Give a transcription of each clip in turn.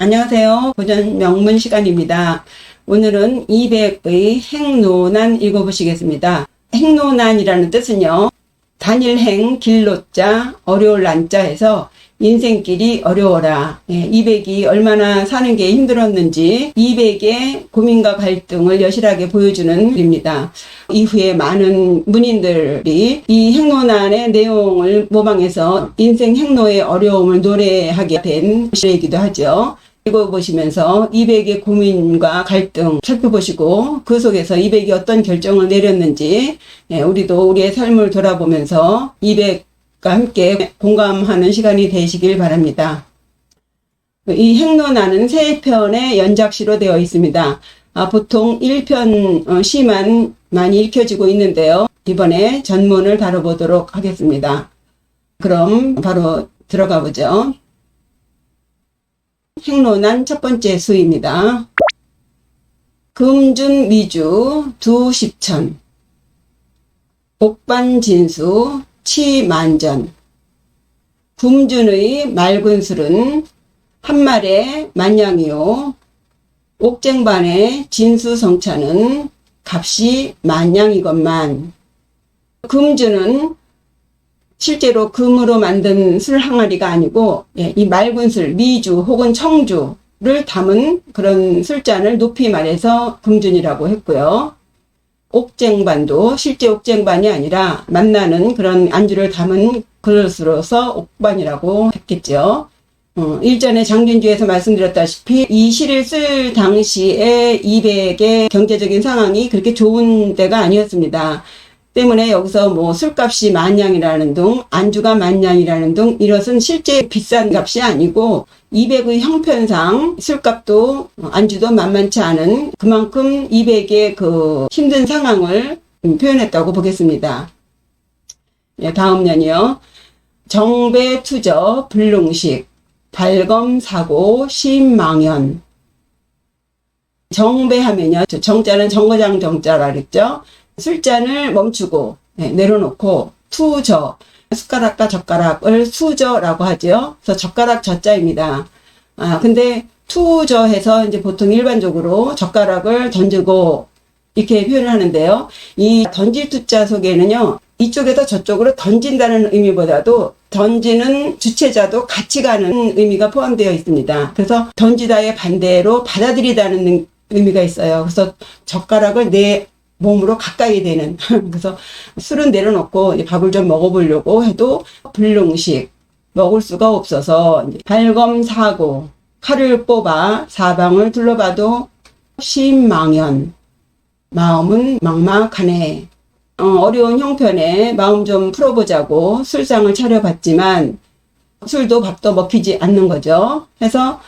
안녕하세요. 고전 명문 시간입니다. 오늘은 200의 행노난 읽어보시겠습니다. 행노난이라는 뜻은요, 단일행 길노자 어려울 난자 해서 인생길이 어려워라. 200이 얼마나 사는 게 힘들었는지 200의 고민과 갈등을 여실하게 보여주는 글입니다. 이후에 많은 문인들이 이 행노난의 내용을 모방해서 인생 행노의 어려움을 노래하게 된 시이기도 하죠. 읽어보시면서 200의 고민과 갈등 살펴보시고 그 속에서 200이 어떤 결정을 내렸는지 우리도 우리의 삶을 돌아보면서 200과 함께 공감하는 시간이 되시길 바랍니다. 이 행노난은 3편의 연작시로 되어 있습니다. 보통 1편 시만 많이 읽혀지고 있는데요. 이번에 전문을 다뤄보도록 하겠습니다. 그럼 바로 들어가 보죠. 행노난 첫 번째 수입니다. 금준 미주 두십천 옥반진수 치만전 금준의 맑은 술은 한 말에 만냥이요 옥쟁반의 진수성차는 값이 만냥이건만. 금주는 실제로 금으로 만든 술 항아리가 아니고 이 맑은 술, 미주 혹은 청주를 담은 그런 술잔을 높이 말해서 금준이라고 했고요. 옥쟁반도 실제 옥쟁반이 아니라 만나는 그런 안주를 담은 그릇으로서 옥반이라고 했겠죠. 일전에 장진주에서 말씀드렸다시피 이 시를 쓸 당시에 200의 경제적인 상황이 그렇게 좋은 때가 아니었습니다. 때문에 여기서 뭐 술값이 만냥이라는 등 안주가 만냥이라는 등 이것은 실제 비싼 값이 아니고 200의 형편상 술값도 안주도 만만치 않은 그만큼 200의 그 힘든 상황을 표현했다고 보겠습니다. 다음 년이요. 정배투저 불능식 발검사고 심망연. 정배하면요. 정자는 정거장 정자라 그랬죠. 술잔을 멈추고 내려놓고 투저, 숟가락과 젓가락을 수저라고 하죠. 그래서 젓가락 젓자입니다. 근데 투저해서 이제 보통 일반적으로 젓가락을 던지고 이렇게 표현을 하는데요. 이 던질 투자 속에는요, 이쪽에서 저쪽으로 던진다는 의미보다도 던지는 주체자도 같이 가는 의미가 포함되어 있습니다. 그래서 던지다의 반대로 받아들이다는 의미가 있어요. 그래서 젓가락을 내 몸으로 가까이 되는. 그래서 술은 내려놓고 밥을 좀 먹어보려고 해도 불능식, 먹을 수가 없어서 발검사고 칼을 뽑아 사방을 둘러봐도 심망연, 마음은 막막하네. 어려운 형편에 마음 좀 풀어보자고 술상을 차려봤지만 술도 밥도 먹히지 않는 거죠. 해서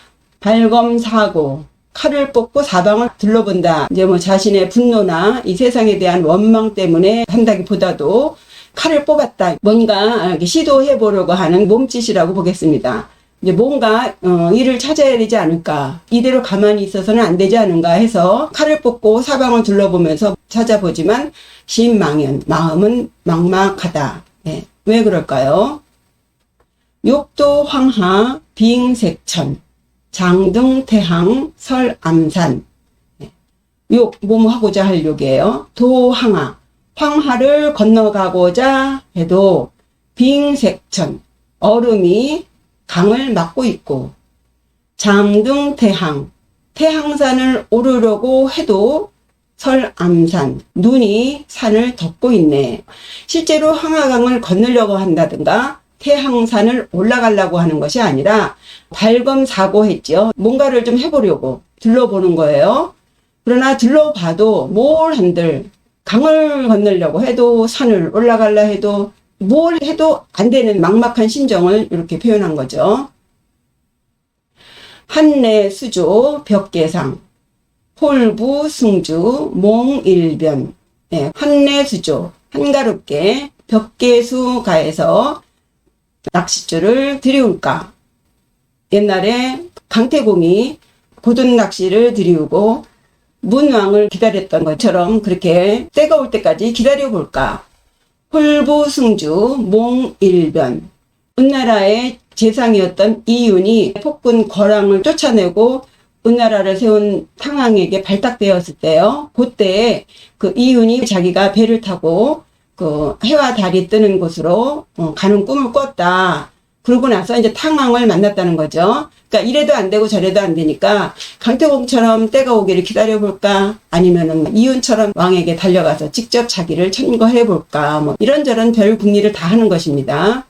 발검사고 칼을 뽑고 사방을 둘러본다. 이제 뭐 자신의 분노나 이 세상에 대한 원망 때문에 한다기보다도 칼을 뽑았다. 뭔가 시도해 보려고 하는 몸짓이라고 보겠습니다. 이제 뭔가 일을 찾아야 되지 않을까. 이대로 가만히 있어서는 안 되지 않은가 해서 칼을 뽑고 사방을 둘러보면서 찾아보지만 심망연, 마음은 막막하다. 왜 그럴까요? 욕도 황하 빙색천 장등태항 설암산. 욕, 뭐하고자 할 욕이에요. 도항하, 황하를 건너가고자 해도 빙색천, 얼음이 강을 막고 있고, 장등태항, 태항산을 오르려고 해도 설암산, 눈이 산을 덮고 있네. 실제로 황하강을 건너려고 한다든가 태항산을 올라가려고 하는 것이 아니라 발검사고 했죠. 뭔가를 좀 해보려고 둘러보는 거예요. 그러나 둘러봐도 뭘 한들 강을 건너려고 해도 산을 올라가려 해도 뭘 해도 안 되는 막막한 심정을 이렇게 표현한 거죠. 한내 수조 벽계상 홀부 승주 몽일변. 한내 수조 한가롭게 벽계수가에서 낚싯줄을 들이울까. 옛날에 강태공이 고든 낚시를 들이우고 문왕을 기다렸던 것처럼 그렇게 때가 올 때까지 기다려볼까. 홀부승주 몽일변. 은나라의 재상이었던 이윤이 폭군 거랑을 쫓아내고 은나라를 세운 탕왕에게 발탁되었을 때요. 그때 그 이윤이 자기가 배를 타고 그 해와 달이 뜨는 곳으로 가는 꿈을 꿨다. 그러고 나서 이제 탕왕을 만났다는 거죠. 그러니까 이래도 안 되고 저래도 안 되니까 강태공처럼 때가 오기를 기다려볼까? 아니면은 이윤처럼 왕에게 달려가서 직접 자기를 천거해볼까? 뭐 이런저런 별 궁리를 다 하는 것입니다.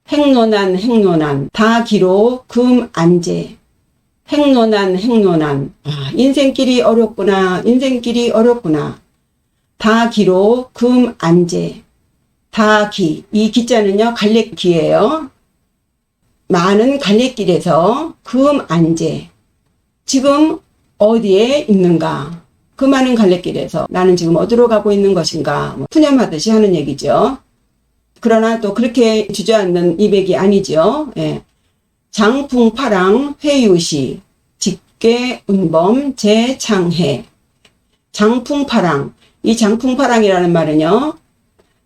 행로난 다 기로 금 안제. 행로난 인생길이 어렵구나. 다 기로 금 안제. 다 기. 이 기자는요 갈래길이에요. 많은 갈래길에서 금 안제. 지금 어디에 있는가? 그 많은 갈래길에서 나는 지금 어디로 가고 있는 것인가? 푸념하듯이 하는 얘기죠. 그러나 또 그렇게 주저앉는 이백이 아니죠. 예. 장풍파랑 회유시 직계운범 재창해. 장풍파랑. 이 장풍파랑이라는 말은요.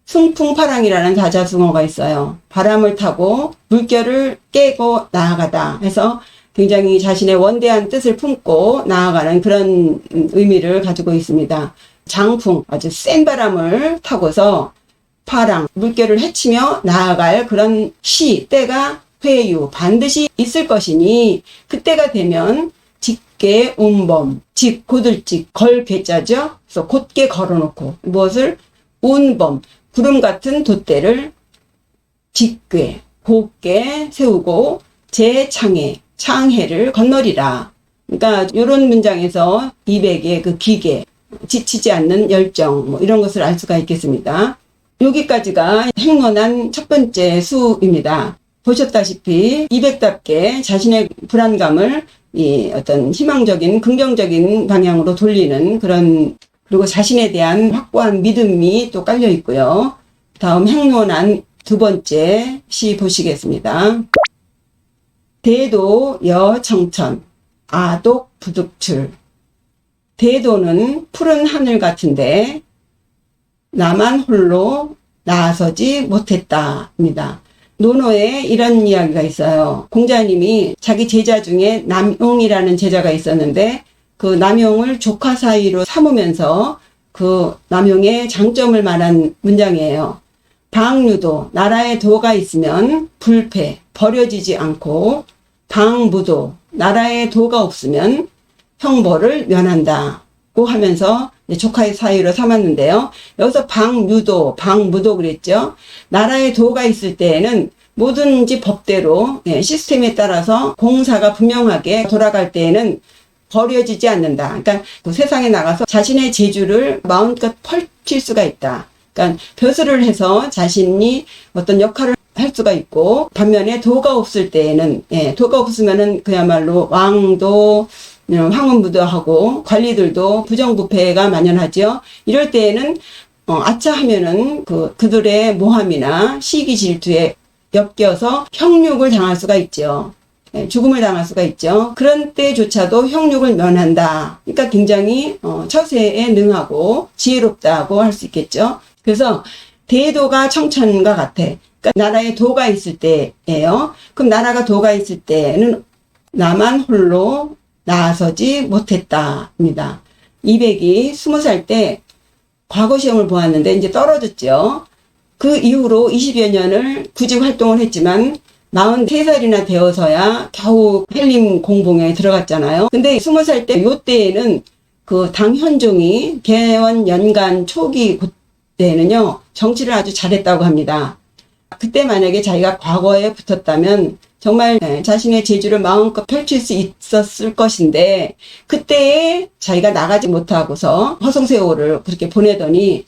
승풍파랑이라는 사자성어가 있어요. 바람을 타고 물결을 깨고 나아가다 해서 굉장히 자신의 원대한 뜻을 품고 나아가는 그런 의미를 가지고 있습니다. 장풍, 아주 센 바람을 타고서 파랑, 물결을 헤치며 나아갈 그런 때가 회유, 반드시 있을 것이니 그때가 되면 직계 운범, 고들직, 걸괴자죠. 그래서 곧게 걸어놓고 무엇을? 운범, 구름 같은 돛대를 직궤, 곧게 세우고 재창해, 창해를 건너리라. 그러니까 이런 문장에서 이백의 그 기계, 지치지 않는 열정 뭐 이런 것을 알 수가 있겠습니다. 여기까지가 행론한 첫 번째 수입니다. 보셨다시피 이백답게 자신의 불안감을 이 어떤 희망적인 긍정적인 방향으로 돌리는 그런, 그리고 자신에 대한 확고한 믿음이 또 깔려 있고요. 다음 행론한 두 번째 시 보시겠습니다. 대도 여청천 아독 부득출. 대도는 푸른 하늘 같은데 나만 홀로 나서지 못했다입니다. 논어에 이런 이야기가 있어요. 공자님이 자기 제자 중에 남용이라는 제자가 있었는데 그 남용을 조카 사이로 삼으면서 그 남용의 장점을 말한 문장이에요. 방유도, 나라에 도가 있으면 불패, 버려지지 않고, 방무도, 나라에 도가 없으면 형벌을 면한다고 하면서 조카의 사이로 삼았는데요. 여기서 방유도, 방무도 그랬죠. 나라에 도가 있을 때에는 뭐든지 법대로 시스템에 따라서 공사가 분명하게 돌아갈 때에는 버려지지 않는다. 그러니까 그 세상에 나가서 자신의 재주를 마음껏 펼칠 수가 있다. 그러니까 벼슬을 해서 자신이 어떤 역할을 할 수가 있고, 반면에 도가 없을 때에는 도가 없으면은 그야말로 왕도 황혼무도하고 관리들도 부정부패가 만연하죠. 이럴 때에는 아차 하면은 그들의 모함이나 시기 질투에 엮여서 형육을 당할 수가 있죠. 죽음을 당할 수가 있죠. 그런 때조차도 형육을 면한다. 그러니까 굉장히 처세에 능하고 지혜롭다고 할 수 있겠죠. 그래서 대도가 청천과 같아. 그러니까 나라에 도가 있을 때예요. 그럼 나라가 도가 있을 때는 나만 홀로 나서지 못했다입니다. 이백이 20살 때 과거 시험을 보았는데 이제 떨어졌죠. 그 이후로 20여 년을 구직 활동을 했지만 43살이나 되어서야 겨우 헬림 공봉에 들어갔잖아요. 근데 20살 때 요때에는 그 당 현종이 개원 연간 초기 그때는요 정치를 아주 잘했다고 합니다. 그때 만약에 자기가 과거에 붙었다면 정말 자신의 재주를 마음껏 펼칠 수 있었을 것인데 그때에 자기가 나가지 못하고서 허송세월을 그렇게 보내더니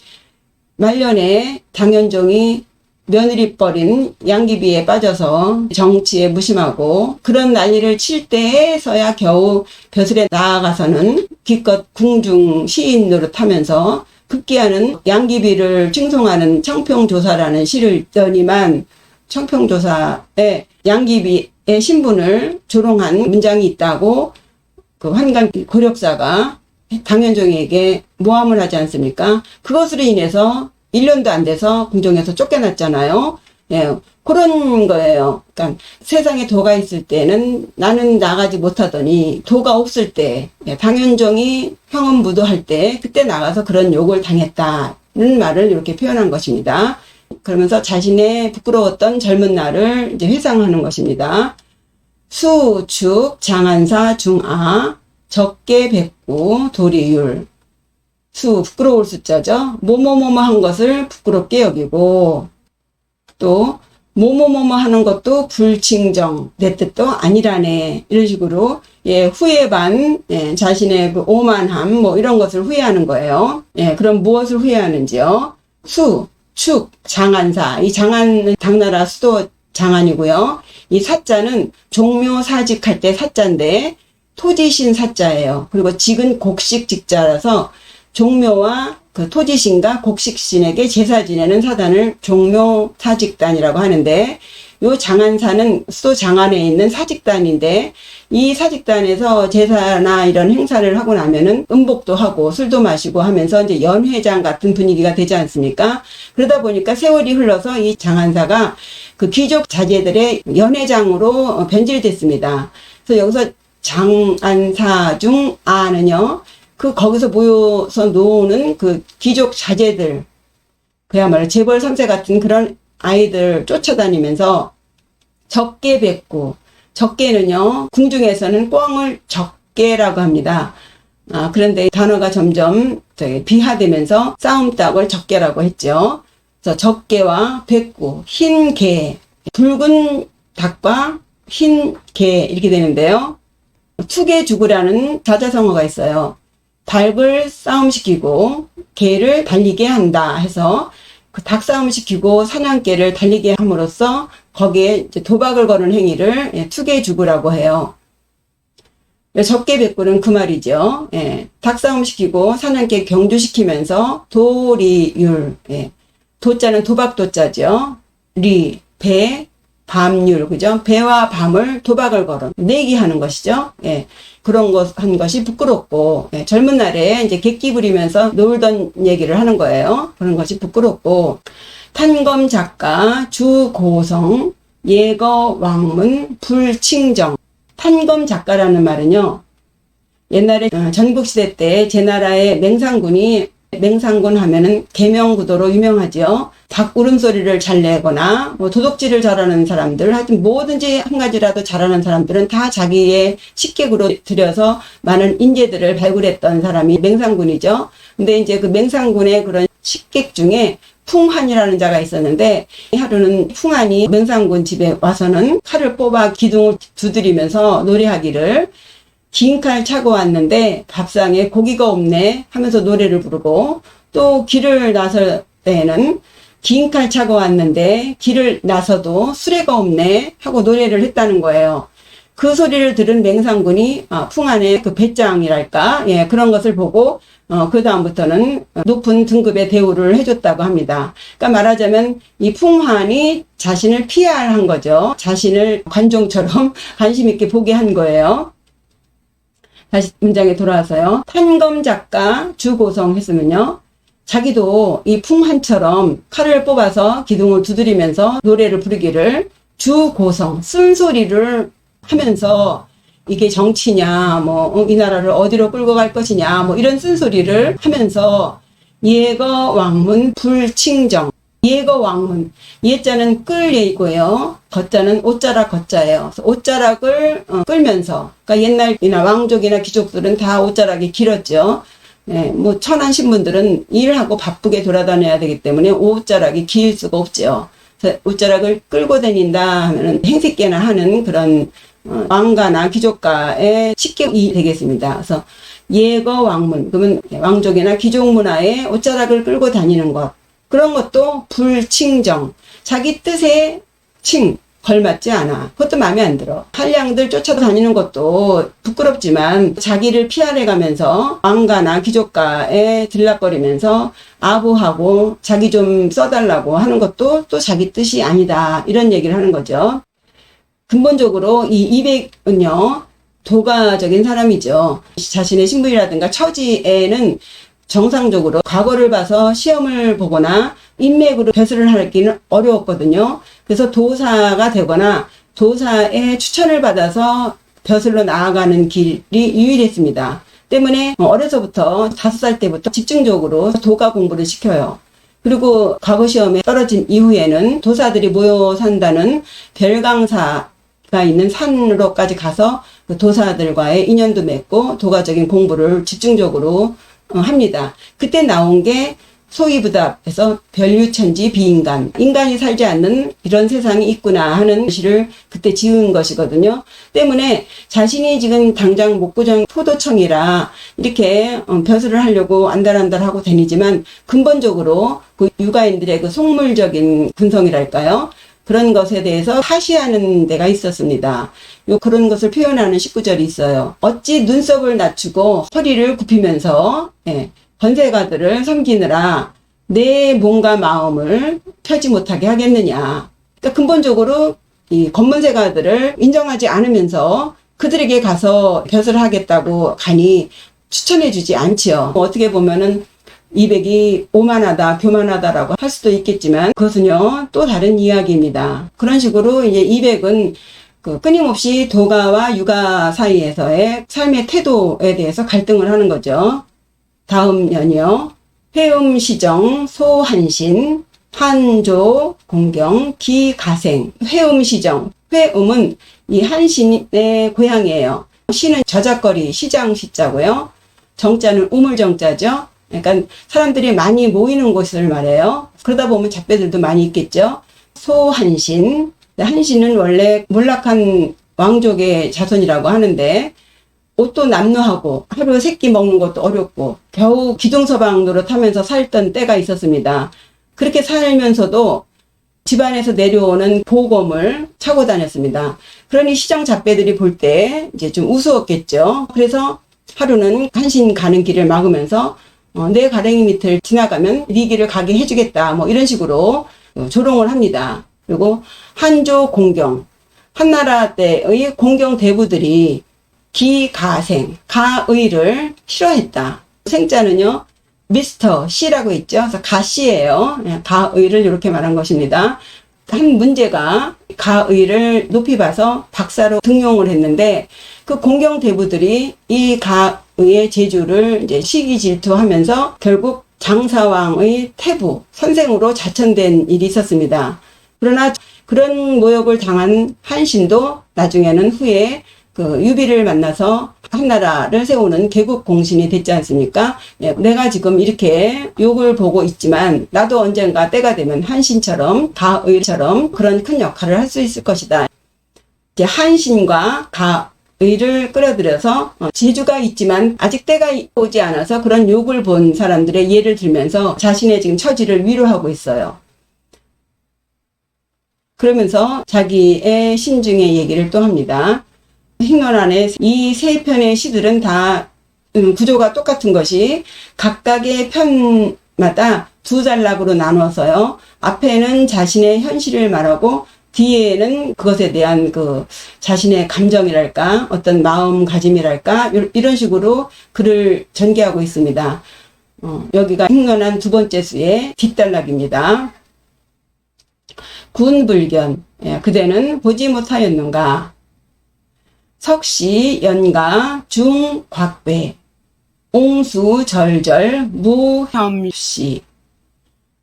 말년에 당현종이 며느리 버린 양귀비에 빠져서 정치에 무심하고 그런 난리를 칠 때에서야 겨우 벼슬에 나아가서는 기껏 궁중 시인 노릇하면서 급기야는 양귀비를 칭송하는 청평조사라는 시를 읽더니만 청평조사에 양귀비의 신분을 조롱한 문장이 있다고 그 환관 고력사가 당현종에게 모함을 하지 않습니까? 그것으로 인해서 1년도 안 돼서 궁정에서 쫓겨났잖아요. 그런 거예요. 그러니까 세상에 도가 있을 때는 나는 나가지 못하더니 도가 없을 때, 당현종이 형언부도할 때 그때 나가서 그런 욕을 당했다는 말을 이렇게 표현한 것입니다. 그러면서 자신의 부끄러웠던 젊은 날을 이제 회상하는 것입니다. 수, 축, 장안사, 중아, 적게 뱉고 도리율. 수, 부끄러울 숫자죠. 뭐뭐뭐뭐 한 것을 부끄럽게 여기고, 또 뭐뭐뭐뭐 하는 것도 불칭정, 내 뜻도 아니라네. 이런 식으로, 후회 반, 자신의 그 오만함, 뭐 이런 것을 후회하는 거예요. 그럼 무엇을 후회하는지요? 수, 축, 장안사. 이 장안은 당나라 수도 장안이고요. 이 사자는 종묘사직할 때 사자인데, 토지신 사자예요. 그리고 직은 곡식 직자라서 종묘와 그 토지신과 곡식신에게 제사 지내는 사단을 종묘사직단이라고 하는데, 요 장안사는 수도 장안에 있는 사직단인데, 이 사직단에서 제사나 이런 행사를 하고 나면은 음복도 하고 술도 마시고 하면서 이제 연회장 같은 분위기가 되지 않습니까? 그러다 보니까 세월이 흘러서 이 장안사가 그 귀족 자제들의 연회장으로 변질됐습니다. 그래서 여기서 장안사 중 아는요, 거기서 모여서 노는 그 귀족 자제들, 그야말로 재벌 3세 같은 그런 아이들 쫓아다니면서 적게 뱉고, 적게는요, 궁중에서는 꿩을 적게라고 합니다. 그런데 단어가 점점 비하되면서 싸움닭을 적게라고 했죠. 그래서 적게와 뱉고, 흰 개, 붉은 닭과 흰 개 이렇게 되는데요. 투개 죽으라는 사자성어가 있어요. 닭을 싸움시키고 개를 달리게 한다 해서 그 닭 싸움시키고 사냥개를 달리게 함으로써 거기에 이제 도박을 거는 행위를 투개 죽으라고 해요. 적게 뱉고는 그 말이죠. 닭 싸움시키고 사냥개 경주시키면서 도리율, 도자는 도박 도자죠. 리, 배, 밤율, 그죠? 배와 밤을 도박을 걸어 내기하는 것이죠. 그런 것 한 것이 부끄럽고, 젊은 날에 이제 객기 부리면서 놀던 얘기를 하는 거예요. 그런 것이 부끄럽고, 탄검 작가 주고성 예거 왕문 불칭정. 탄검 작가라는 말은요, 옛날에 전국시대 때 제 나라의 맹상군 하면은 계명구도로 유명하죠. 닭 울음소리를 잘 내거나 뭐 도둑질을 잘하는 사람들, 하여튼 뭐든지 한 가지라도 잘하는 사람들은 다 자기의 식객으로 들여서 많은 인재들을 발굴했던 사람이 맹상군이죠. 근데 이제 그 맹상군의 그런 식객 중에 풍한이라는 자가 있었는데, 하루는 풍한이 맹상군 집에 와서는 칼을 뽑아 기둥을 두드리면서 노래하기를, 긴 칼 차고 왔는데 밥상에 고기가 없네 하면서 노래를 부르고, 또 길을 나설 때에는 긴 칼 차고 왔는데 길을 나서도 수레가 없네 하고 노래를 했다는 거예요. 그 소리를 들은 맹상군이 풍한의 그 배짱이랄까, 그런 것을 보고 그 다음부터는 높은 등급의 대우를 해줬다고 합니다. 그러니까 말하자면 이 풍한이 자신을 PR한 거죠. 자신을 관종처럼 관심 있게 보게 한 거예요. 다시 문장에 돌아와서요. 탄검 작가 주고성 했으면요, 자기도 이 풍한처럼 칼을 뽑아서 기둥을 두드리면서 노래를 부르기를, 주고성, 쓴소리를 하면서 이게 정치냐, 뭐 이 나라를 어디로 끌고 갈 것이냐, 뭐 이런 쓴소리를 하면서 예거 왕문 불칭정. 예거 왕문, 예자는 끌 예이고요, 거자는 옷자락 거자예요. 그래서 옷자락을 끌면서, 그러니까 옛날이나 왕족이나 귀족들은 다 옷자락이 길었죠. 뭐 천한 신분들은 일하고 바쁘게 돌아다녀야 되기 때문에 옷자락이 길 수가 없죠. 그래서 옷자락을 끌고 다닌다 하면은 행색계나 하는 그런 왕가나 귀족가의 식객이 되겠습니다. 그래서 예거 왕문, 그러면 왕족이나 귀족 문화에 옷자락을 끌고 다니는 것, 그런 것도 불칭정, 자기 뜻에 걸맞지 않아. 그것도 마음에 안 들어. 한량들 쫓아다니는 것도 부끄럽지만 자기를 피할해가면서 왕가나 귀족가에 들락거리면서 아부하고 자기 좀 써달라고 하는 것도 또 자기 뜻이 아니다, 이런 얘기를 하는 거죠. 근본적으로 이 이백은요, 도가적인 사람이죠. 자신의 신분이라든가 처지에는 정상적으로 과거를 봐서 시험을 보거나 인맥으로 벼슬을 하기는 어려웠거든요. 그래서 도사가 되거나 도사의 추천을 받아서 벼슬로 나아가는 길이 유일했습니다. 때문에 어려서부터 5살 때부터 집중적으로 도가 공부를 시켜요. 그리고 과거 시험에 떨어진 이후에는 도사들이 모여 산다는 별강사가 있는 산으로까지 가서 그 도사들과의 인연도 맺고 도가적인 공부를 집중적으로 합니다. 그때 나온 게 소위부답에서 별유천지 비인간, 인간이 살지 않는 이런 세상이 있구나 하는 시를 그때 지은 것이거든요. 때문에 자신이 지금 당장 목구정 포도청이라 이렇게 벼슬을 하려고 안달안달하고 다니지만 근본적으로 그 육아인들의 그 속물적인 근성이랄까요? 그런 것에 대해서 하시하는 데가 있었습니다. 그런 것을 표현하는 19절이 있어요. 어찌 눈썹을 낮추고 허리를 굽히면서 권세가들을 섬기느라 내 몸과 마음을 펴지 못하게 하겠느냐. 그러니까 근본적으로 이 건문세가들을 인정하지 않으면서 그들에게 가서 벼슬을 하겠다고 가니 추천해주지 않지요. 어떻게 보면은 200이 오만하다, 교만하다라고 할 수도 있겠지만 그것은요 또 다른 이야기입니다. 그런 식으로 이제 200은 그 끊임없이 도가와 육아 사이에서의 삶의 태도에 대해서 갈등을 하는 거죠. 다음 년이요. 회음시정, 소한신, 한조, 공경, 기가생. 회음시정. 회음은 이 한신의 고향이에요. 시는 저작거리, 시장 시자고요. 정자는 우물정자죠. 그러니까 사람들이 많이 모이는 곳을 말해요. 그러다 보면 잡배들도 많이 있겠죠. 소한신. 한신은 원래 몰락한 왕족의 자손이라고 하는데 옷도 남루하고 하루 세끼 먹는 것도 어렵고 겨우 기둥서방 노릇하면서 살던 때가 있었습니다. 그렇게 살면서도 집안에서 내려오는 보검을 차고 다녔습니다. 그러니 시장 잡배들이 볼 때 이제 좀 우스웠겠죠. 그래서 하루는 한신 가는 길을 막으면서 내 가랭이 밑을 지나가면 네 길을 가게 해주겠다 뭐 이런 식으로 조롱을 합니다. 그리고 한조 공경, 한나라 때의 공경 대부들이 기가생, 가의를 싫어했다. 생자는요, 미스터 C라고 있죠. 그래서 가씨예요. 가의를 이렇게 말한 것입니다. 한 문제가 가의를 높이 봐서 박사로 등용을 했는데 그 공경 대부들이 이 가의의 재주를 이제 시기 질투하면서 결국 장사왕의 태부, 선생으로 자천된 일이 있었습니다. 그러나 그런 모욕을 당한 한신도 나중에는 후에 그 유비를 만나서 한나라를 세우는 개국 공신이 됐지 않습니까? 내가 지금 이렇게 욕을 보고 있지만 나도 언젠가 때가 되면 한신처럼 가의처럼 그런 큰 역할을 할 수 있을 것이다. 이제 한신과 가의를 끌어들여서 재주가 있지만 아직 때가 오지 않아서 그런 욕을 본 사람들의 예를 들면서 자신의 지금 처지를 위로하고 있어요. 그러면서 자기의 신중의 얘기를 또 합니다. 흰노란의 이 세 편의 시들은 다 구조가 똑같은 것이 각각의 편마다 두 단락으로 나눠서요. 앞에는 자신의 현실을 말하고 뒤에는 그것에 대한 그 자신의 감정이랄까 어떤 마음가짐이랄까 이런 식으로 글을 전개하고 있습니다. 여기가 흰노란 두 번째 수의 뒷단락입니다. 군불견, 그대는 보지 못하였는가? 석시, 연가, 중곽배, 옹수, 절절, 무혐시.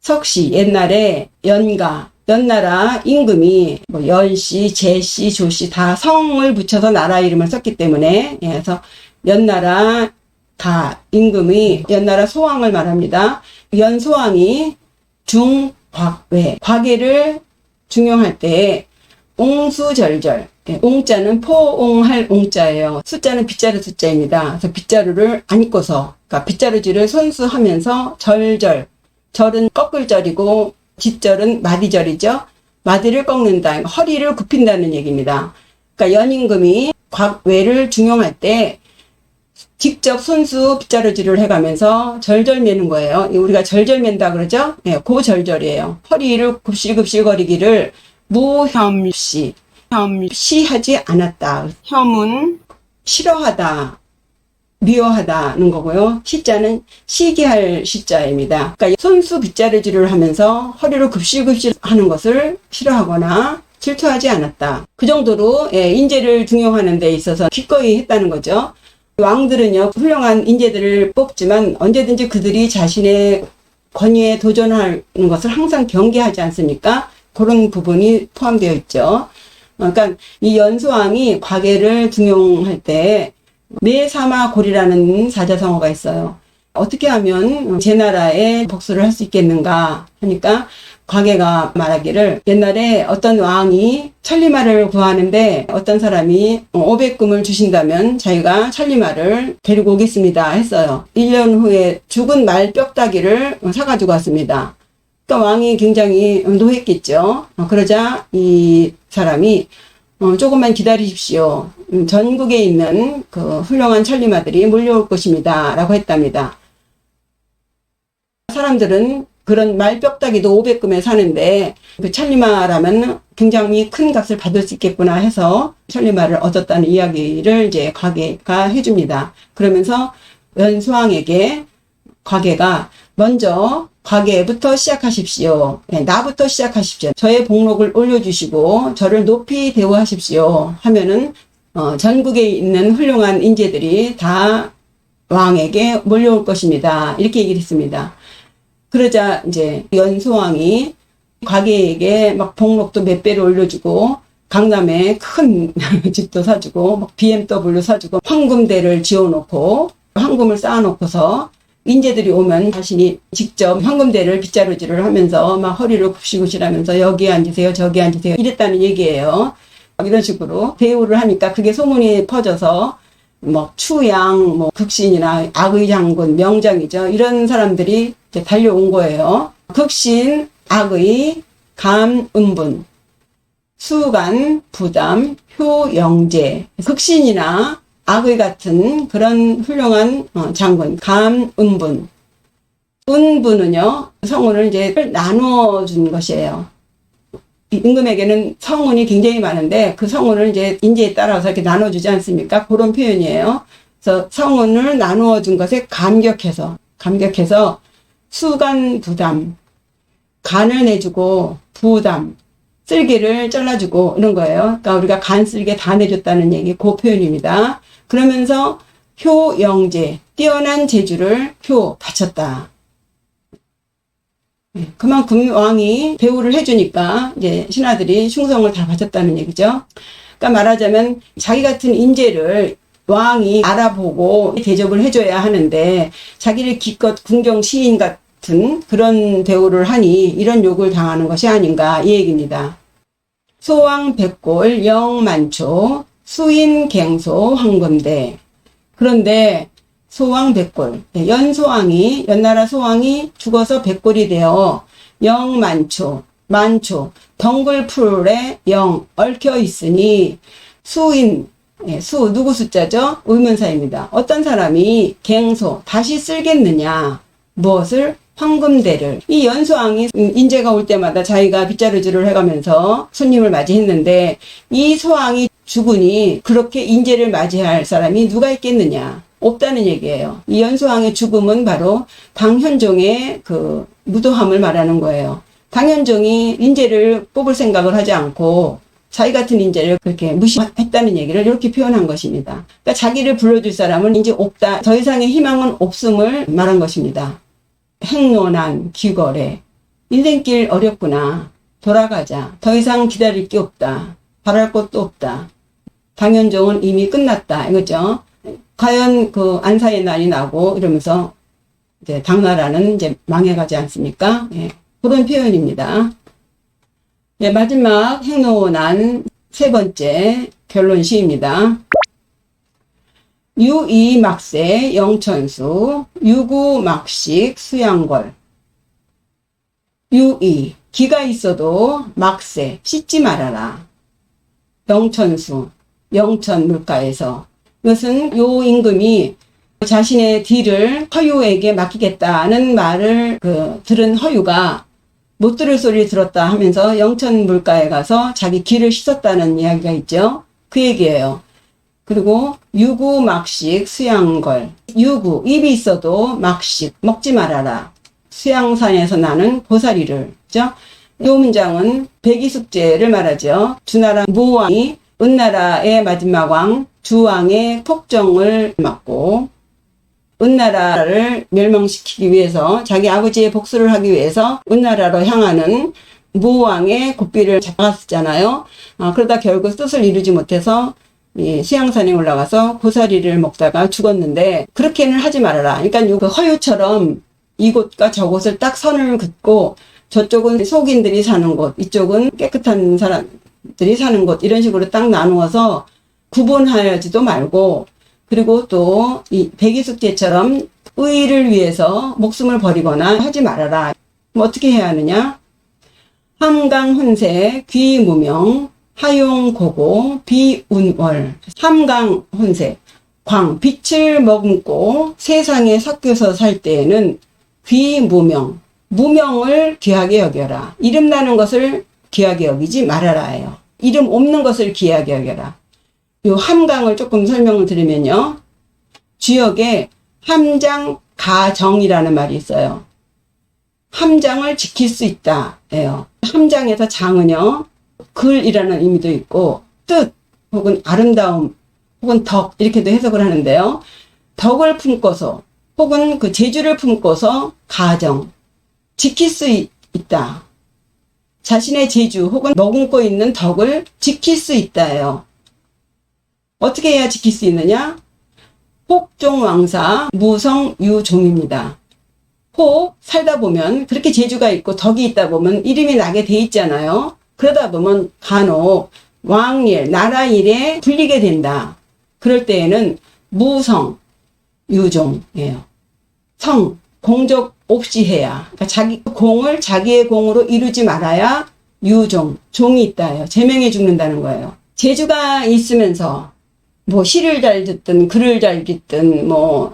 석시, 옛날에 연가, 연나라 임금이 뭐 연씨, 제씨, 조씨 다 성을 붙여서 나라 이름을 썼기 때문에 그래서 연나라 다 임금이 연나라 소왕을 말합니다. 연소왕이 중곽배, 곽외를 중용할 때 옹수절절, 옹자는 포옹할 옹자예요. 숫자는 빗자루 숫자입니다. 그래서 빗자루를 안 입고서, 그러니까 빗자루질을 손수하면서 절절, 절은 꺾을절이고 집절은 마디절이죠. 마디를 꺾는다, 허리를 굽힌다는 얘기입니다. 그러니까 연임금이 곽외를 중용할 때 직접 손수 빗자루질을 해가면서 절절 매는 거예요. 우리가 절절 맨다 그러죠? 그 절절이에요. 허리를 굽실굽실거리기를 무혐시, 혐시하지 않았다. 혐은 싫어하다. 미워하다는 거고요. 시자는 시기할 시자입니다. 그러니까 손수 빗자루질을 하면서 허리로 급실급실 하는 것을 싫어하거나 질투하지 않았다. 그 정도로 인재를 등용하는 데 있어서 기꺼이 했다는 거죠. 왕들은요, 훌륭한 인재들을 뽑지만 언제든지 그들이 자신의 권위에 도전하는 것을 항상 경계하지 않습니까? 그런 부분이 포함되어 있죠. 그러니까 이 연소왕이 과계를 등용할 때 매사마골이라는 사자성어가 있어요. 어떻게 하면 제 나라에 복수를 할 수 있겠는가 하니까 과계가 말하기를, 옛날에 어떤 왕이 천리마를 구하는데 어떤 사람이 500금을 주신다면 자기가 천리마를 데리고 오겠습니다 했어요. 1년 후에 죽은 말 뼈다귀를 사가지고 왔습니다. 그러니까 왕이 굉장히 노했겠죠. 그러자 이 사람이 조금만 기다리십시오. 전국에 있는 그 훌륭한 천리마들이 몰려올 것입니다 라고 했답니다. 사람들은 그런 말뼈다귀도 500금에 사는데 그 천리마라면 굉장히 큰 값을 받을 수 있겠구나 해서 천리마를 얻었다는 이야기를 이제 과계가 해줍니다. 그러면서 연소왕에게 과계가 먼저 과계부터 시작하십시오. 나부터 시작하십시오. 저의 복록을 올려주시고 저를 높이 대우하십시오 하면은 전국에 있는 훌륭한 인재들이 다 왕에게 몰려올 것입니다. 이렇게 얘기를 했습니다. 그러자 이제 연소왕이 과계에게 막 복록도 몇 배로 올려주고 강남에 큰 집도 사주고 막 BMW 사주고 황금대를 지어놓고 황금을 쌓아놓고서 인재들이 오면 자신이 직접 황금대를 빗자루질을 하면서 막 허리를 굽시굽시하면서 여기 앉으세요 저기 앉으세요 이랬다는 얘기예요. 이런 식으로 대우를 하니까 그게 소문이 퍼져서 뭐 추양, 뭐 극신이나 악의 장군, 명장이죠. 이런 사람들이 이제 달려온 거예요. 극신, 악의, 감, 음분, 수간, 부담, 효, 영재. 극신이나 악의 같은 그런 훌륭한 장군, 감, 음분. 은분은요, 성운을 이제 나누어 준 것이에요. 임금에게는 성운이 굉장히 많은데 그 성운을 이제 인재에 따라서 이렇게 나눠주지 않습니까? 그런 표현이에요. 그래서 성운을 나누어 준 것에 감격해서 수간 부담, 간을 내주고 부담, 쓸개를 잘라주고 이런 거예요. 그러니까 우리가 간 쓸개 다 내줬다는 얘기, 그 표현입니다. 그러면서 효 영재, 뛰어난 재주를 바쳤다. 그만큼 왕이 대우를 해주니까 이제 신하들이 충성을 다 바쳤다는 얘기죠. 그러니까 말하자면 자기 같은 인재를 왕이 알아보고 대접을 해줘야 하는데 자기를 기껏 궁정 시인 같은 그런 대우를 하니 이런 욕을 당하는 것이 아닌가 이 얘기입니다. 소왕 백골 영만초 수인 갱소 황금대. 그런데 소왕 백골, 연소왕이, 연나라 소왕이 죽어서 백골이 되어 영만초, 덩굴풀에 영 얽혀 있으니 수인, 수 누구 숫자죠? 의문사입니다. 어떤 사람이 갱소, 다시 쓸겠느냐? 무엇을? 황금대를. 이 연소왕이 인재가 올 때마다 자기가 빗자루질을 해가면서 손님을 맞이했는데 이 소왕이 죽으니 그렇게 인재를 맞이할 사람이 누가 있겠느냐? 없다는 얘기예요. 이 연소왕의 죽음은 바로 당현종의 그 무도함을 말하는 거예요. 당현종이 인재를 뽑을 생각을 하지 않고 자기 같은 인재를 그렇게 무시했다는 얘기를 이렇게 표현한 것입니다. 그러니까 자기를 불러줄 사람은 이제 없다. 더 이상의 희망은 없음을 말한 것입니다. 행로난 귀거래. 인생길 어렵구나. 돌아가자. 더 이상 기다릴 게 없다. 바랄 것도 없다. 당현종은 이미 끝났다. 이거죠. 과연 그 안사의 날이 나고 이러면서 이제 당나라는 이제 망해가지 않습니까? 예, 그런 표현입니다. 예, 마지막 행로난 세 번째 결론 시입니다. 유이막세 영천수 유구막식 수양걸. 유이 기가 있어도 막세 씻지 말아라. 영천수 영천 물가에서. 이것은 요 임금이 자신의 뒤를 허유에게 맡기겠다는 말을 들은 허유가 못 들을 소리 들었다 하면서 영천 물가에 가서 자기 귀를 씻었다는 이야기가 있죠. 그 얘기예요. 그리고 유구 막식 수양걸. 유구, 입이 있어도 막식, 먹지 말아라. 수양산에서 나는 고사리를. 그죠? 이 문장은 백이숙제를 말하죠. 주나라 무왕이 은나라의 마지막 왕 주왕의 폭정을 막고 은나라를 멸망시키기 위해서 자기 아버지의 복수를 하기 위해서 은나라로 향하는 무왕의 고삐를 잡았었잖아요. 그러다 결국 뜻을 이루지 못해서 이 수양산에 올라가서 고사리를 먹다가 죽었는데 그렇게는 하지 말아라. 그러니까 그 허유처럼 이곳과 저곳을 딱 선을 긋고 저쪽은 속인들이 사는 곳, 이쪽은 깨끗한 사람들이 사는 곳 이런 식으로 딱 나누어서 구분하지도 말고 그리고 또 이 백이숙제처럼 의의를 위해서 목숨을 버리거나 하지 말아라. 그럼 어떻게 해야 하느냐? 함강훈세 귀무명 하용고고 비운월. 함강훈세, 광, 빛을 머금고 세상에 섞여서 살 때에는 귀무명, 무명을 귀하게 여겨라. 이름 나는 것을 귀하게 여기지 말아라예요. 이름 없는 것을 귀하게 여겨라. 요 함강을 조금 설명을 드리면요. 주역에 함장가정이라는 말이 있어요. 함장을 지킬 수 있다 예요. 함장에서 장은요. 글이라는 의미도 있고 뜻 혹은 아름다움 혹은 덕 이렇게도 해석을 하는데요. 덕을 품고서 혹은 그 재주를 품고서 가정 지킬 수 있다. 자신의 재주 혹은 머금고 있는 덕을 지킬 수 있다예요. 어떻게 해야 지킬 수 있느냐? 혹종왕사 무성유종입니다. 혹 살다 보면 그렇게 재주가 있고 덕이 있다 보면 이름이 나게 돼 있잖아요. 그러다 보면 간혹 왕일, 나라 일에 불리게 된다. 그럴 때에는 무성유종이에요. 성, 공적 없이 해야. 그러니까 자기 공을 자기의 공으로 이루지 말아야 유종, 종이 있다예요. 제명해 죽는다는 거예요. 재주가 있으면서 뭐 시를 잘 듣든 글을 잘 읽든 뭐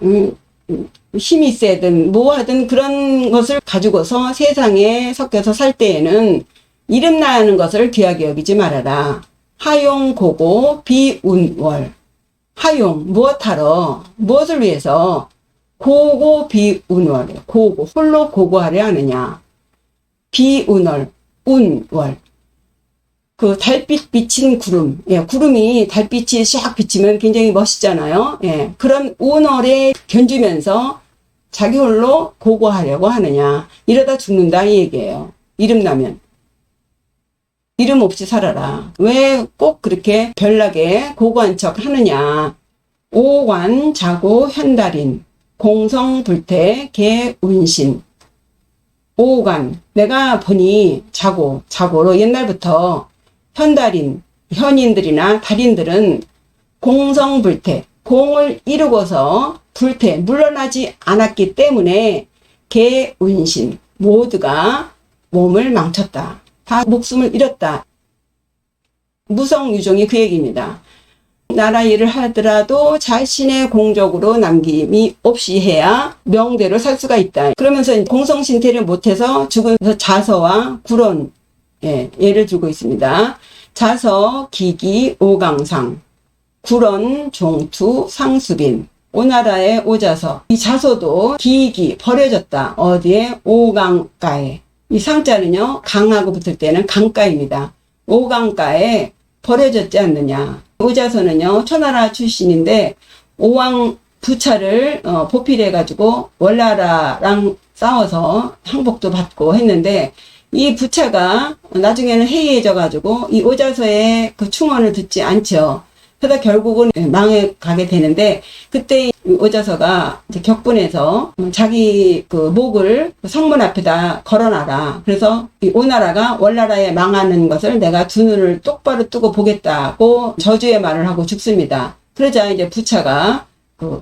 힘이 세든 뭐 하든 그런 것을 가지고서 세상에 섞여서 살 때에는 이름 나는 것을 귀하게 여기지 말아라. 하용고고 비운월. 하용 무엇하러 무엇을 위해서 고고 비운월. 고고 홀로 고고하려 하느냐. 비운월 운월. 그 달빛 비친 구름. 예, 구름이 달빛이 샥 비치면 굉장히 멋있잖아요. 예, 그런 운월에 견주면서 자기 홀로 고고하려고 하느냐. 이러다 죽는다 이 얘기예요. 이름 나면. 이름 없이 살아라. 왜 꼭 그렇게 별나게 고고한 척 하느냐. 오관 자고 현달인 공성불태 개운신. 오관 내가 보니 자고로 옛날부터 현달인 현인들이나 달인들은 공성불태 공을 이루고서 불태 물러나지 않았기 때문에 개운신 모두가 몸을 망쳤다. 다 목숨을 잃었다. 무성유종이 그 얘기입니다. 나라 일을 하더라도 자신의 공적으로 남김이 없이 해야 명대로 살 수가 있다. 그러면서 공성신태를 못해서 죽은 자서와 구론 예를 들고 있습니다. 자서, 기기, 오강상, 구론, 종투, 상수빈. 오나라의 오자서. 이 자서도 기기 버려졌다. 어디에? 오강가에. 이 상자는요. 강하고 붙을 때는 강가입니다. 오강가에 버려졌지 않느냐. 오자서는요. 초나라 출신인데 오왕 부차를 보필해가지고 월나라랑 싸워서 항복도 받고 했는데 이 부차가 나중에는 해이해져가지고 이 오자서의 그 충언을 듣지 않죠. 그러다 결국은 망해가게 되는데 그때 오자서가 이제 격분해서 자기 그 목을 성문 앞에다 걸어놔라. 그래서 이 오나라가 월나라에 망하는 것을 내가 두 눈을 똑바로 뜨고 보겠다고 저주의 말을 하고 죽습니다. 그러자 이제 부차가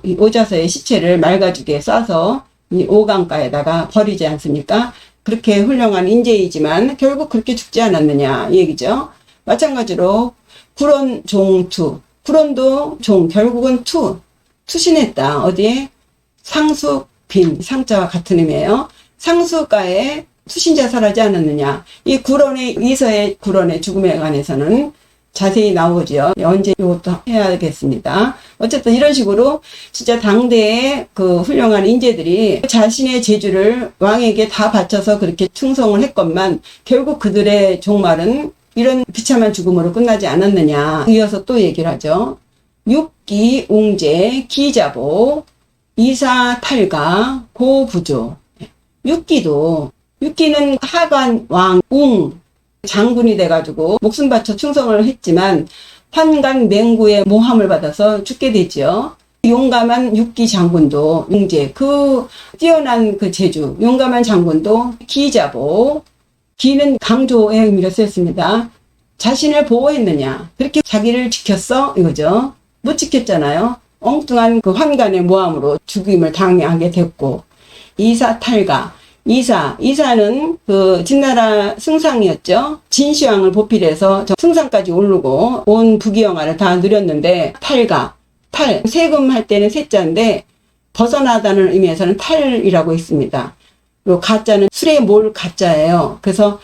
이 오자서의 시체를 말가죽에 싸서 이 오강가에다가 버리지 않습니까? 그렇게 훌륭한 인재이지만 결국 그렇게 죽지 않았느냐 이 얘기죠. 마찬가지로 구론 종투. 구론도 종 결국은 투신했다. 어디에? 상수빈 상자와 같은 의미예요. 상수가에 투신자살하지 않았느냐. 이 구론의 이서의 구론의 죽음에 관해서는 자세히 나오죠. 언제 이것도 해야겠습니다. 어쨌든 이런 식으로 진짜 당대의 그 훌륭한 인재들이 자신의 재주를 왕에게 다 바쳐서 그렇게 충성을 했건만 결국 그들의 종말은 이런 비참한 죽음으로 끝나지 않았느냐. 이어서 또 얘기를 하죠. 육기, 웅제, 기자보, 이사, 탈가, 고부조. 육기는 하관, 왕, 웅, 장군이 돼가지고 목숨 바쳐 충성을 했지만 환관 맹구의 모함을 받아서 죽게 되죠. 용감한 육기 장군도 웅제, 그 뛰어난 그 재주, 용감한 장군도 기자보, 기는 강조의 의미로 쓰였습니다. 자신을 보호했느냐? 그렇게 자기를 지켰어? 이거죠. 못 지켰잖아요. 엉뚱한 그 환관의 모함으로 죽임을 당하게 됐고. 이사 탈가. 이사는 그 진나라 승상이었죠. 진시황을 보필해서 저 승상까지 오르고 온 부귀영화를 다 누렸는데 탈가. 세금할 때는 세자인데 벗어나다는 의미에서는 탈이라고 있습니다. 그리고 가짜는 술에 몰 가짜예요. 그래서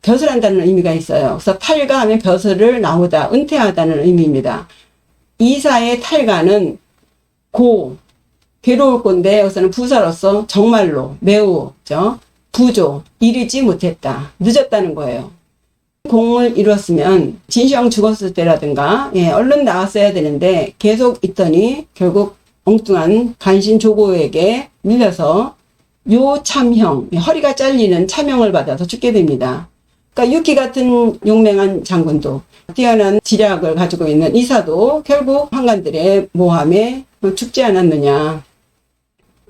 벼슬한다는 의미가 있어요. 그래서 탈가 하면 벼슬을 나오다, 은퇴하다는 의미입니다. 이사의 탈가는 괴로울 건데 여기서는 부사로서 정말로 매우 부조, 이르지 못했다, 늦었다는 거예요. 공을 이뤘으면 진시황 죽었을 때라든가 얼른 나왔어야 되는데 계속 있더니 결국 엉뚱한 간신 조고에게 밀려서 요참형, 허리가 잘리는 참형을 받아서 죽게 됩니다. 그러니까 유키 같은 용맹한 장군도, 뛰어난 지략을 가지고 있는 이사도 결국 환관들의 모함에 죽지 않았느냐.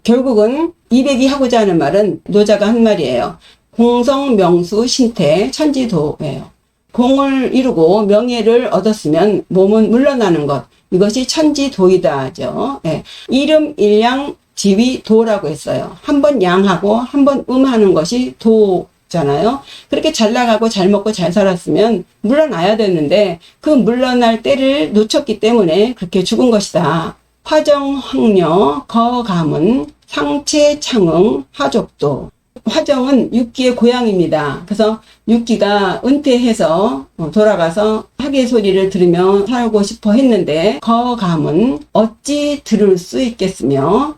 결국은 이백이 하고자 하는 말은 노자가 한 말이에요. 공성, 명수, 신태, 천지도예요. 공을 이루고 명예를 얻었으면 몸은 물러나는 것. 이것이 천지도이다죠. 이름, 일양, 지위, 도라고 했어요. 한 번 양하고 한 번 음하는 것이 도잖아요. 그렇게 잘 나가고 잘 먹고 잘 살았으면 물러나야 되는데 그 물러날 때를 놓쳤기 때문에 그렇게 죽은 것이다. 화정, 황녀, 거가문, 상체, 창응, 하족도. 화정은 육기의 고향입니다. 그래서 육기가 은퇴해서 돌아가서 하계 소리를 들으며 살고 싶어 했는데 거감은 어찌 들을 수 있겠으며,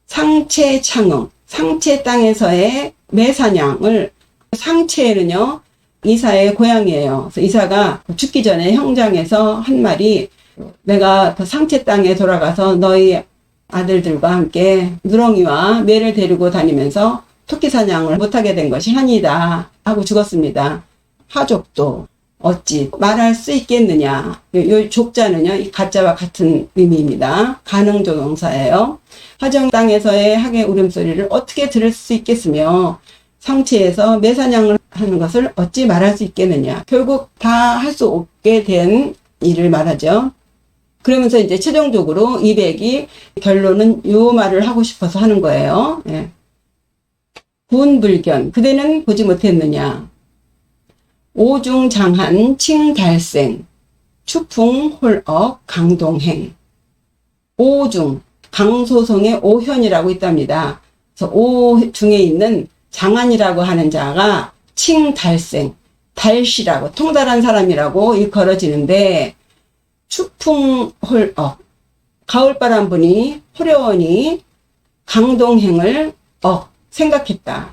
상체, 창응, 상체 땅에서의 매사냥을, 상체는요 이사의 고향이에요. 그래서 이사가 죽기 전에 형장에서 한 말이, 내가 상체 땅에 돌아가서 너희 아들들과 함께 누렁이와 매를 데리고 다니면서 토끼 사냥을 못하게 된 것이 한이다 하고 죽었습니다. 하족도 어찌 말할 수 있겠느냐. 이 족자는요 이 가짜와 같은 의미입니다. 가능조동사예요. 화정 땅에서의 하계 울음소리를 어떻게 들을 수 있겠으며 상체에서 매사냥을 하는 것을 어찌 말할 수 있겠느냐. 결국 다 할 수 없게 된 일을 말하죠. 그러면서 이제 최종적으로 이백이 결론은 요 말을 하고 싶어서 하는 거예요. 군불견, 그대는 보지 못했느냐. 오중장한 칭달생, 추풍홀억 강동행. 오중, 강소송의 오현이라고 있답니다. 그래서 오중에 있는 장한이라고 하는 자가 칭달생, 달씨라고, 통달한 사람이라고 일컬어지는데, 추풍홀억, 가을바람 부니 호려원이 강동행을 생각했다.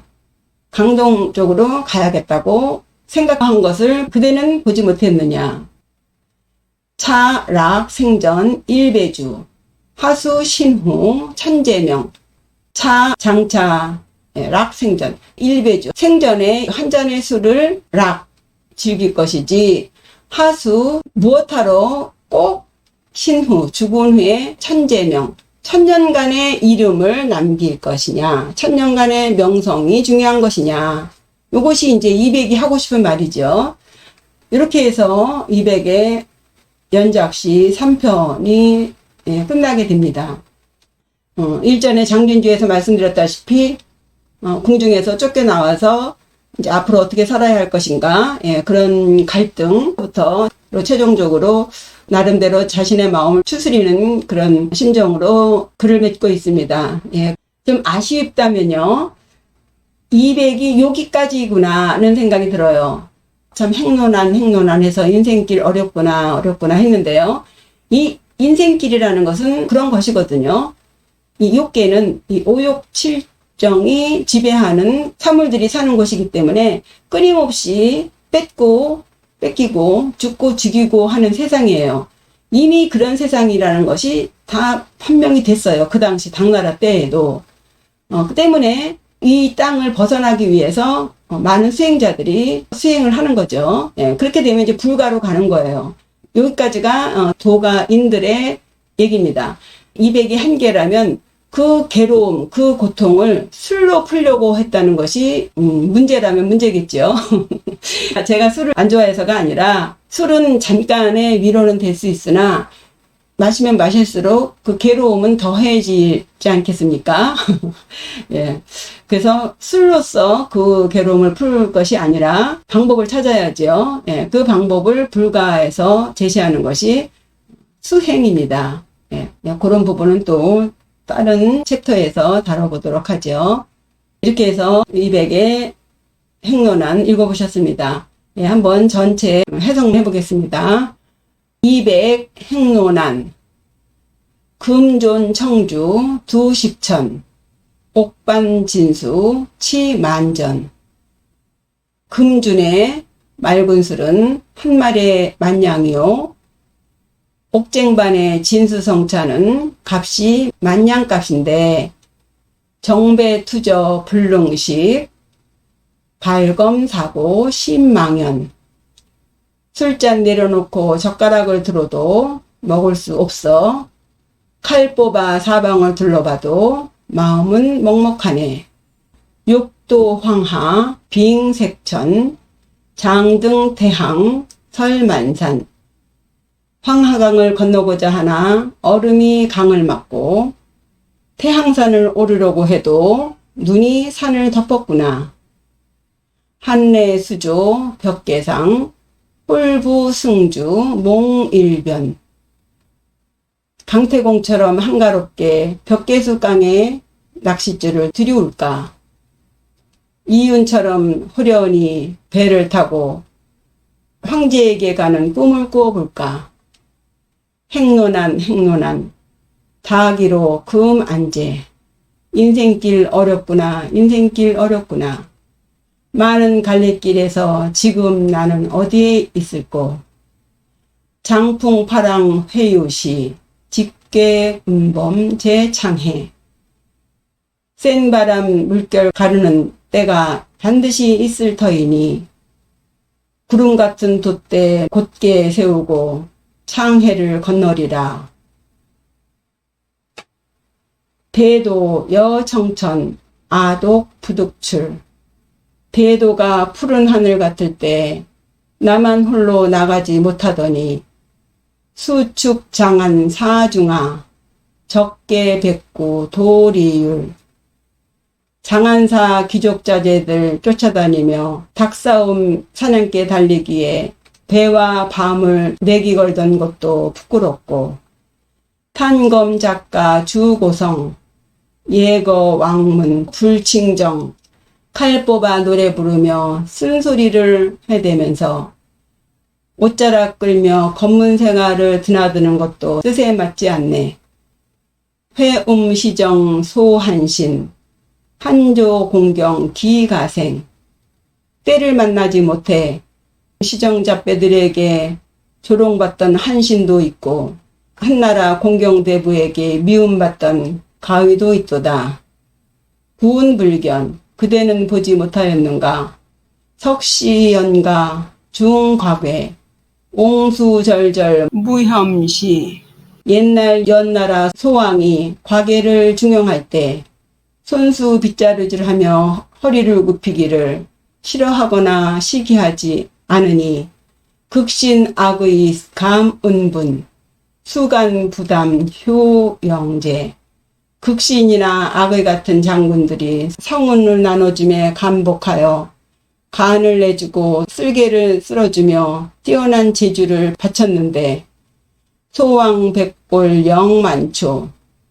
강동 쪽으로 가야겠다고 생각한 것을 그대는 보지 못했느냐. 차, 락, 생전, 일배주, 하수, 신후, 천재명. 차, 장차, 락, 생전, 일배주. 생전에 한 잔의 술을 락, 즐길 것이지, 하수, 무엇하러 꼭 신후, 죽은 후에 천재명, 천년간의 이름을 남길 것이냐, 천년간의 명성이 중요한 것이냐. 이것이 이제 이백이 하고 싶은 말이죠. 이렇게 해서 이백의 연작시 3편이 끝나게 됩니다. 일전에 장균주에서 말씀드렸다시피 궁중에서 쫓겨나와서 이제 앞으로 어떻게 살아야 할 것인가, 그런 갈등부터 최종적으로 나름대로 자신의 마음을 추스리는 그런 심정으로 글을 맺고 있습니다. 좀 아쉽다면요, 이백이 여기까지구나 하는 생각이 들어요. 참 행로난 해서 인생길 어렵구나 했는데요. 이 인생길이라는 것은 그런 것이거든요. 이 육계는 이 오욕칠정이 지배하는 사물들이 사는 곳이기 때문에 끊임없이 뺏기고 죽고 죽이고 하는 세상이에요. 이미 그런 세상이라는 것이 다 판명이 됐어요. 그 당시 당나라 때에도. 그 때문에 이 땅을 벗어나기 위해서 많은 수행자들이 수행을 하는 거죠. 예, 그렇게 되면 이제 불가로 가는 거예요. 여기까지가 도가인들의 얘기입니다. 200이 한계라면 그 괴로움, 그 고통을 술로 풀려고 했다는 것이 문제라면 문제겠죠. 제가 술을 안 좋아해서가 아니라 술은 잠깐의 위로는 될 수 있으나 마시면 마실수록 그 괴로움은 더해지지 않겠습니까? 예. 그래서 술로서 그 괴로움을 풀 것이 아니라 방법을 찾아야죠. 예. 그 방법을 불가에서 제시하는 것이 수행입니다. 예. 그런 부분은 또 다른 챕터에서 다뤄보도록 하죠. 이렇게 해서 200의 행로난 읽어보셨습니다. 예, 한번 전체 해석해 보겠습니다. 200 행로난 금존 청주 두십천 옥반 진수 치만전 금준의 맑은 술은 한 마리의 만냥이요 옥쟁반의 진수성차는 값이 만냥값인데 정배투저 불능식 발검사고 신망연 술잔 내려놓고 젓가락을 들어도 먹을 수 없어 칼 뽑아 사방을 둘러봐도 마음은 먹먹하네. 육도 황하 빙색천 장등 태항 설만산 황하강을 건너고자 하나 얼음이 강을 막고 태항산을 오르려고 해도 눈이 산을 덮었구나. 한내수조 벽계상 홀부승주 몽일변 강태공처럼 한가롭게 벽계수강에 낚싯줄을 들이울까. 이윤처럼 후련히 배를 타고 황제에게 가는 꿈을 꾸어볼까. 행로난 다하기로 금안제 인생길 어렵구나. 많은 갈래길에서 지금 나는 어디에 있을꼬. 장풍파랑 회유시 직계운범 제창해 센 바람 물결 가르는 때가 반드시 있을 터이니 구름 같은 돛대 곧게 세우고 창해를 건너리라. 대도 여청천 아독 부득출 대도가 푸른 하늘 같을 때 나만 홀로 나가지 못하더니 수축장한 사중하 적게 백구 도리율 장안사 귀족자제들 쫓아다니며 닭싸움 사냥개 달리기에 배와 밤을 내기 걸던 것도 부끄럽고 탄검 작가 주고성 예거 왕문 불칭정 칼 뽑아 노래 부르며 쓴소리를 해대면서 옷자락 끌며 검문 생활을 드나드는 것도 뜻에 맞지 않네. 회음시정 소한신 한조 공경 기가생 때를 만나지 못해 시정잡배들에게 조롱받던 한신도 있고 한나라 공경대부에게 미움받던 가위도 있도다. 구운불견 그대는 보지 못하였는가. 석시연가 중과괴 옹수절절 무혐시 옛날 연나라 소왕이 과계를 중용할 때 손수 빗자루질하며 허리를 굽히기를 싫어하거나 시기하지 않으니 극신 악의 감은분 수간 부담 효영제 극신이나 악의 같은 장군들이 성운을 나눠주며 간복하여 간을 내주고 쓸개를 쓸어주며 뛰어난 재주를 바쳤는데 소왕백골 영만초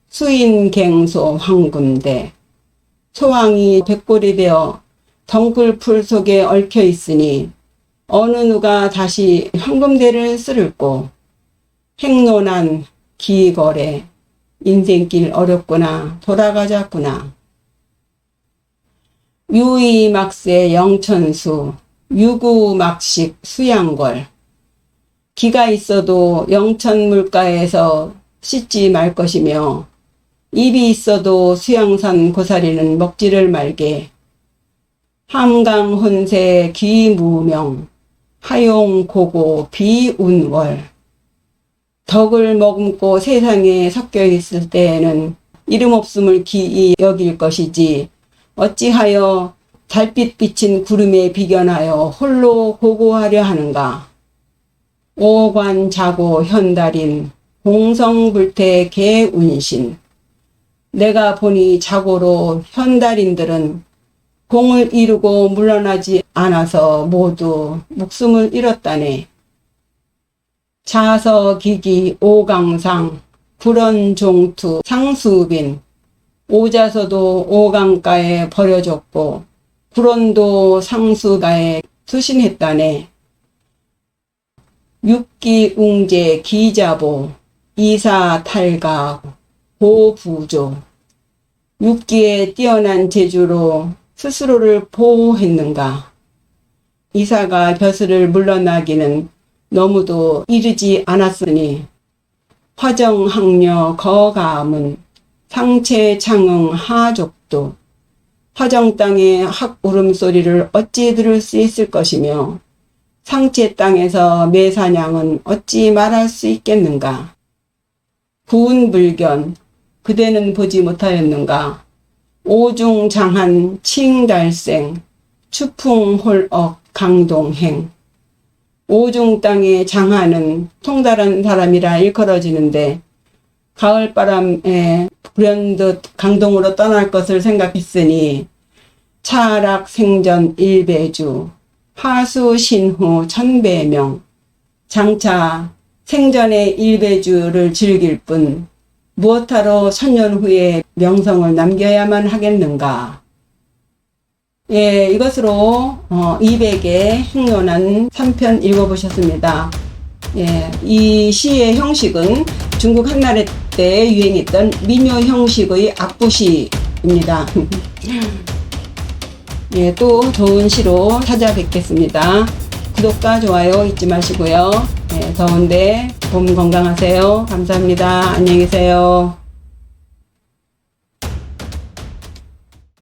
수인갱소 황금대 소왕이 백골이 되어 덩굴풀 속에 얽혀 있으니 어느 누가 다시 황금대를 쓸고 행로난 기거래 인생길 어렵구나 돌아가자꾸나. 유이막세 영천수 유구막식 수양걸. 기가 있어도 영천 물가에서 씻지 말 것이며 입이 있어도 수양산 고사리는 먹지를 말게. 함강혼세 귀무명 하용고고 비운월. 덕을 머금고 세상에 섞여 있을 때에는 이름 없음을 기이 여길 것이지 어찌하여 달빛 비친 구름에 비견하여 홀로 고고하려 하는가. 오관자고 현달인 공성불태 개운신. 내가 보니 자고로 현달인들은 공을 이루고 물러나지 않아서 모두 목숨을 잃었다네. 자서기기 오강상 불언종투 상수빈. 오자서도 오강가에 버려졌고 불언도 상수가에 수신했다네. 육기웅제 기자보 이사탈가 고부조. 육기에 뛰어난 재주로 스스로를 보호했는가. 이사가 벼슬을 물러나기는 너무도 이르지 않았으니 화정학녀 거가문 상체창응 하족도. 화정 땅의 학 울음소리를 어찌 들을 수 있을 것이며 상체 땅에서 매사냥은 어찌 말할 수 있겠는가. 구운불견 그대는 보지 못하였는가. 오중장한 칭달생 추풍홀억 강동행. 오중 땅의 장하는 통달한 사람이라 일컬어지는데 가을바람에 불현듯 강동으로 떠날 것을 생각했으니 차락생전 일배주 하수신후 천배명. 장차 생전의 일배주를 즐길 뿐 무엇하러 천년 후에 명성을 남겨야만 하겠는가. 예, 이것으로 200의 행로난 3편 읽어보셨습니다. 예, 이 시의 형식은 중국 한나라 때 유행했던 민요 형식의 악보시입니다. 예, 또 좋은 시로 찾아뵙겠습니다. 구독과 좋아요 잊지 마시고요. 예, 더운데 봄 건강하세요. 감사합니다. 안녕히 계세요.